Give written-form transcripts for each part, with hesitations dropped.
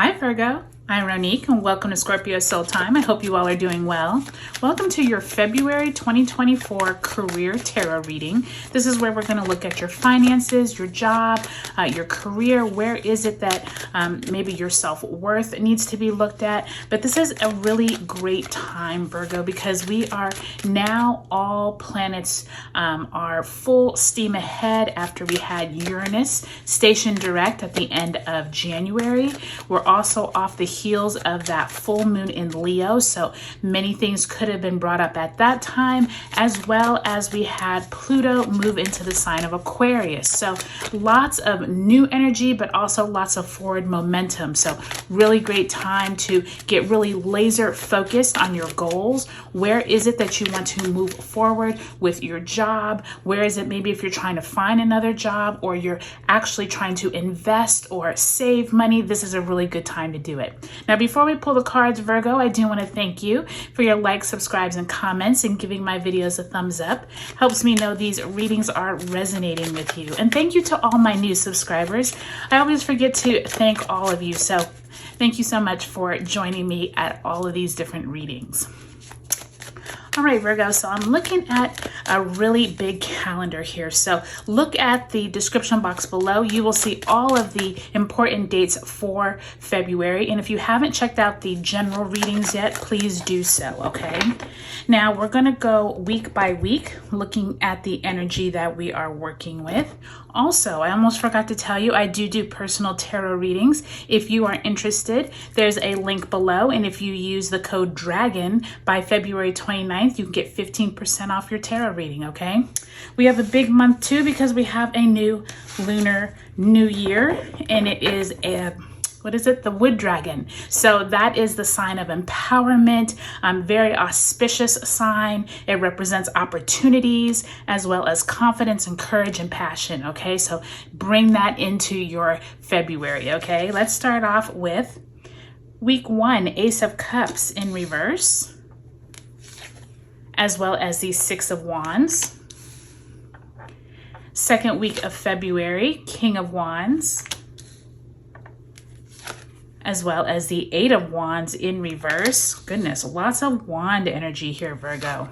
Hi Virgo, I'm Ronique and welcome to Scorpio Soul Time. I hope you all are doing well. Welcome to your February 2024 career tarot reading. This is where we're going to look at your finances, your job, your career. Where is it that maybe your self-worth needs to be looked at? But this is a really great time, Virgo, because we are now all planets are full steam ahead after we had Uranus stationed direct at the end of January. We're also off the heels of that full moon in Leo, so many things could have been brought up at that time, as well as we had Pluto move into the sign of Aquarius. So lots of new energy, but also lots of forward momentum. So really great time to get really laser focused on your goals. Where is it that you want to move forward with your job? Where is it maybe if you're trying to find another job or you're actually trying to invest or save money? This is a really good time to do it. Now, before we pull the cards, Virgo, I do want to thank you for your likes, subscribes, and comments and giving my videos a thumbs up. Helps me know these readings are resonating with you. And thank you to all my new subscribers. I always forget to thank all of you. So thank you so much for joining me at all of these different readings. All right, Virgo, so I'm looking at a really big calendar here. So look at the description box below. You will see all of the important dates for February. And if you haven't checked out the general readings yet, please do so, okay? Now we're gonna go week by week, looking at the energy that we are working with. Also, I almost forgot to tell you, I do personal tarot readings. If you are interested, there's a link below. And if you use the code DRAGON by February 29th, you can get 15% off your tarot reading, okay? We have a big month too because we have a new lunar new year, and it is the wood dragon. So that is the sign of empowerment, very auspicious sign. It represents opportunities as well as confidence and courage and passion. Okay, so bring that into your February. Okay, let's start off with week 1, Ace of Cups in reverse, as well as the 6 of Wands. Second week of February, King of Wands, as well as the 8 of Wands in reverse. Goodness, lots of wand energy here, Virgo.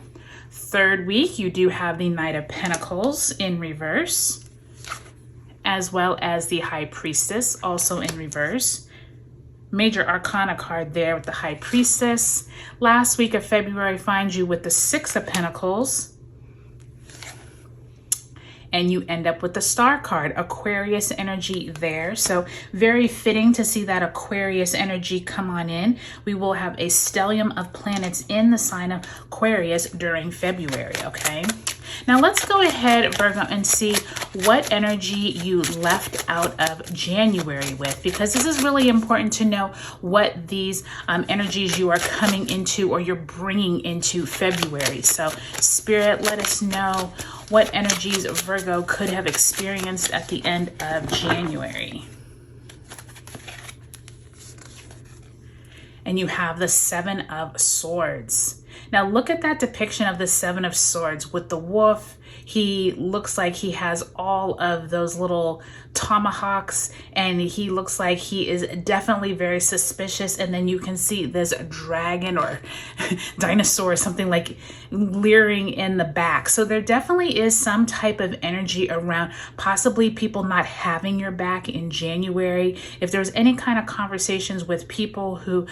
Third week, you do have the Knight of Pentacles in reverse, as well as the High Priestess also in reverse. Major Arcana card there with the High Priestess. Last week of February finds you with the 6 of Pentacles, and you end up with the Star card, Aquarius energy there. So very fitting to see that Aquarius energy come on in. We will have a stellium of planets in the sign of Aquarius during February, okay? Now let's go ahead, Virgo, and see what energy you left out of January with, because this is really important to know what these energies you are coming into or you're bringing into February. So Spirit, let us know what energies Virgo could have experienced at the end of January. And you have the 7 of Swords. Now look at that depiction of the 7 of Swords with the wolf. He looks like he has all of those little tomahawks, and he looks like he is definitely very suspicious. And then you can see this dragon or dinosaur or something like leering in the back. So there definitely is some type of energy around possibly people not having your back in January. If there's any kind of conversations with people who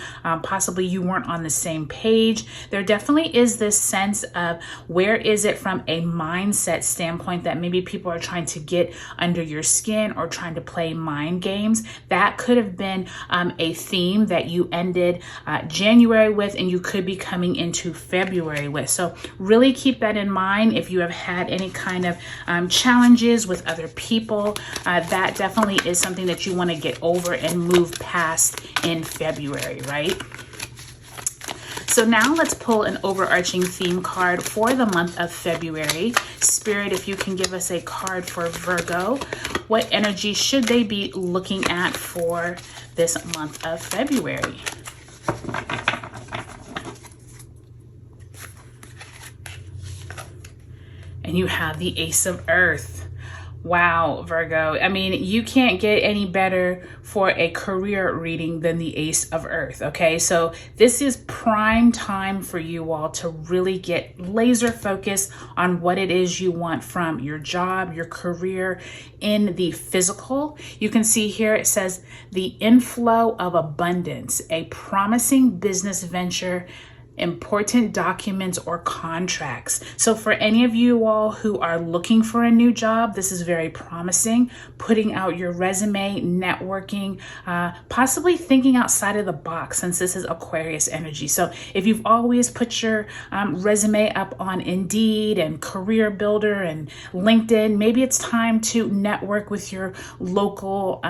possibly you weren't on the same page, there definitely is this sense of where is it from a mindset standpoint that maybe people are trying to get under your skin or trying to play mind games. That could have been a theme that you ended January with, and you could be coming into February with. So really keep that in mind. If you have had any kind of challenges with other people, that definitely is something that you want to get over and move past in February, right? So now let's pull an overarching theme card for the month of February. Spirit, if you can give us a card for Virgo, what energy should they be looking at for this month of February? And you have the Ace of Earth. Wow, Virgo. I mean, you can't get any better for a career reading than the Ace of Earth, okay? So this is prime time for you all to really get laser focused on what it is you want from your job, your career, in the physical. You can see here it says the inflow of abundance, a promising business venture, important documents or contracts. So for any of you all who are looking for a new job, this is very promising. Putting out your resume, networking, possibly thinking outside of the box, since this is Aquarius energy. So if you've always put your resume up on Indeed and Career Builder and LinkedIn, maybe it's time to network with your local,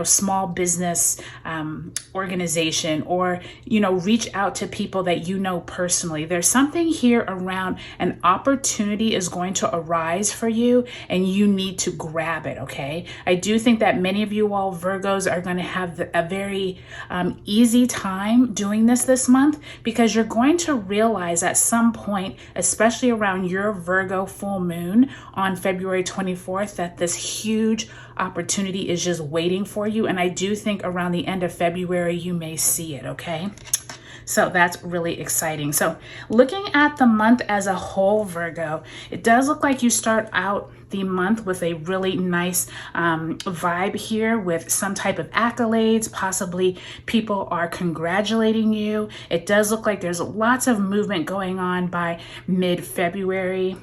small business organization, or, reach out to people that you know personally. There's something here around an opportunity is going to arise for you and you need to grab it, okay? I do think that many of you all Virgos are going to have a very easy time doing this month, because you're going to realize at some point, especially around your Virgo full moon on February 24th, that this huge opportunity is just waiting for you. And I do think around the end of February, you may see it, okay? So that's really exciting. So looking at the month as a whole, Virgo, it does look like you start out the month with a really nice vibe here with some type of accolades. Possibly people are congratulating you. It does look like there's lots of movement going on by mid-February.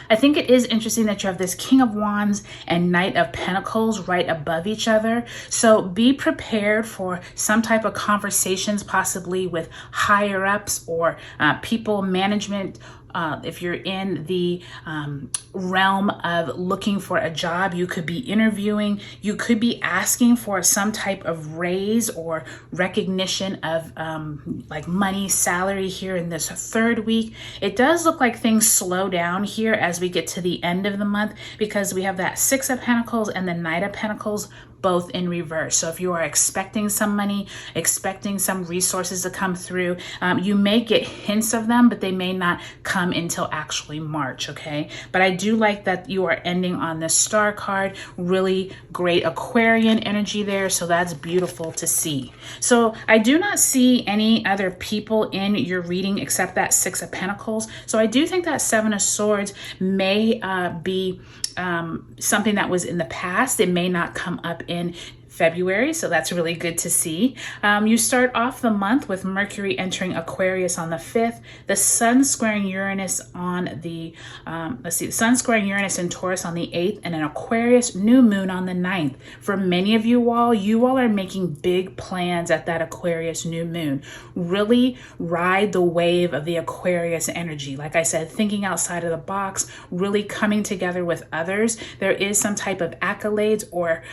I think it is interesting that you have this King of Wands and Knight of Pentacles right above each other. So be prepared for some type of conversations, possibly with higher ups or people management. If you're in the realm of looking for a job, you could be interviewing, you could be asking for some type of raise or recognition of like money, salary here in this third week. It does look like things slow down here as we get to the end of the month, because we have that Six of Pentacles and the Knight of Pentacles both in reverse. So if you are expecting some money, expecting some resources to come through, you may get hints of them, but they may not come until actually March, okay? But I do like that you are ending on this Star card. Really great Aquarian energy there, so that's beautiful to see. So I do not see any other people in your reading except that Six of Pentacles. So I do think that Seven of Swords may be something that was in the past. It may not come up in February, so that's really good to see. You start off the month with Mercury entering Aquarius on the 5th, the Sun squaring Uranus on the, the Sun squaring Uranus in Taurus on the 8th, and an Aquarius new moon on the 9th. For many of you all are making big plans at that Aquarius new moon. Really ride the wave of the Aquarius energy. Like I said, thinking outside of the box, really coming together with others. There is some type of accolades or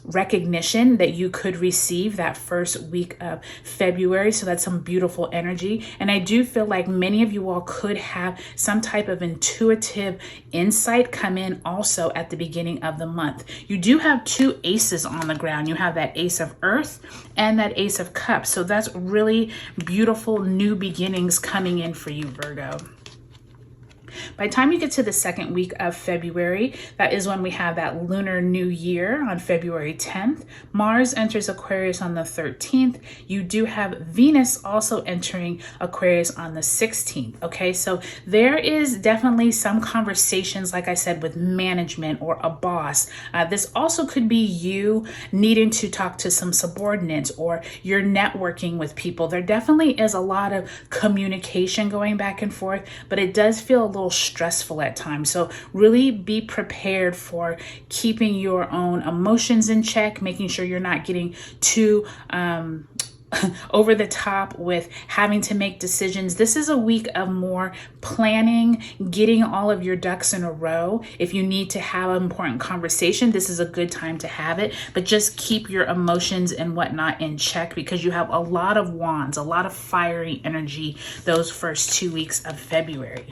recognition that you could receive that first week of February. So that's some beautiful energy. And I do feel like many of you all could have some type of intuitive insight come in also at the beginning of the month. You do have two aces on the ground. You have that Ace of Earth and that Ace of Cups. So that's really beautiful new beginnings coming in for you, Virgo. By the time you get to the second week of February, that is when we have that lunar new year on February 10th. Mars enters Aquarius on the 13th. You do have Venus also entering Aquarius on the 16th. Okay, so there is definitely some conversations, like I said, with management or a boss. This also could be you needing to talk to some subordinates, or you're networking with people. There definitely is a lot of communication going back and forth, but it does feel a little stressful at times. So really be prepared for keeping your own emotions in check, making sure you're not getting too over the top with having to make decisions. This is a week of more planning, getting all of your ducks in a row. If you need to have an important conversation, this is a good time to have it, but just keep your emotions and whatnot in check, because you have a lot of wands, a lot of fiery energy those first 2 weeks of February.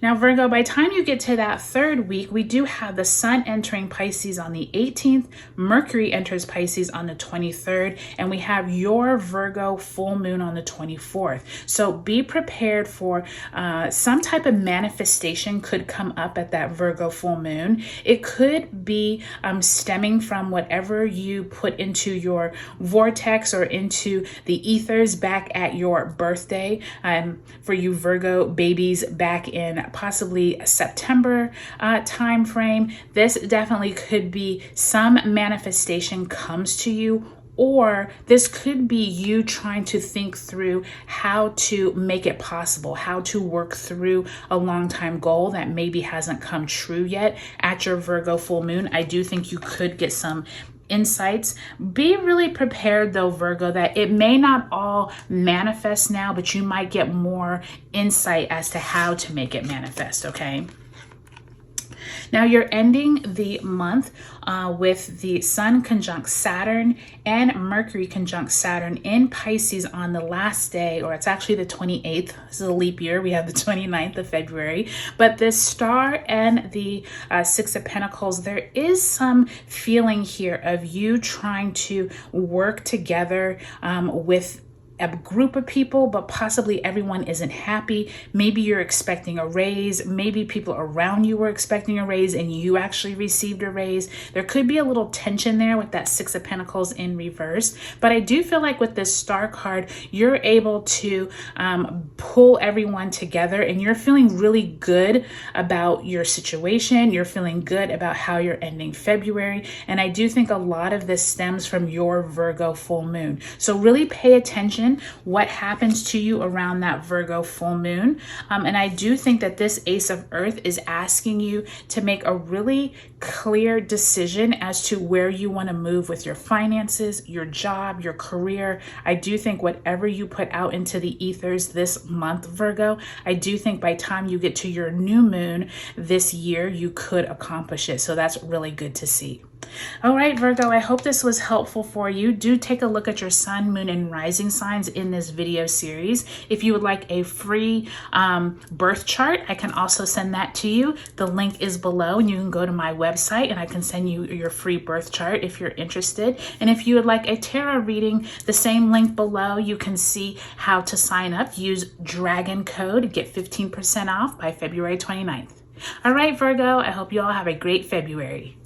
Now, Virgo, by the time you get to that third week, we do have the sun entering Pisces on the 18th, Mercury enters Pisces on the 23rd, and we have your Virgo full moon on the 24th. So be prepared for some type of manifestation could come up at that Virgo full moon. It could be stemming from whatever you put into your vortex or into the ethers back at your birthday. For you Virgo babies back in possibly a September time frame, this definitely could be some manifestation comes to you, or this could be you trying to think through how to make it possible, how to work through a long time goal that maybe hasn't come true yet at your Virgo full moon. I do think you could get some insights. Be really prepared though, Virgo, that it may not all manifest now, but you might get more insight as to how to make it manifest, okay? Now you're ending the month with the Sun conjunct Saturn and Mercury conjunct Saturn in Pisces on the last day, or it's actually the 28th. This is a leap year. We have the 29th of February. But this star and the Six of Pentacles, there is some feeling here of you trying to work together with a group of people, but possibly everyone isn't happy. Maybe you're expecting a raise. Maybe people around you were expecting a raise and you actually received a raise. There could be a little tension there with that Six of Pentacles in reverse. But I do feel like with this star card, you're able to pull everyone together and you're feeling really good about your situation. You're feeling good about how you're ending February. And I do think a lot of this stems from your Virgo full moon. So really pay attention what happens to you around that Virgo full moon. And I do think that this Ace of Earth is asking you to make a really clear decision as to where you want to move with your finances, your job, your career. I do think whatever you put out into the ethers this month, Virgo, I do think by the time you get to your new moon this year, you could accomplish it. So that's really good to see. All right, Virgo, I hope this was helpful for you. Do take a look at your sun, moon, and rising signs in this video series. If you would like a free birth chart, I can also send that to you. The link is below and you can go to my website and I can send you your free birth chart if you're interested. And if you would like a tarot reading, the same link below, you can see how to sign up. Use Dragon code, get 15% off by February 29th. All right, Virgo, I hope you all have a great February.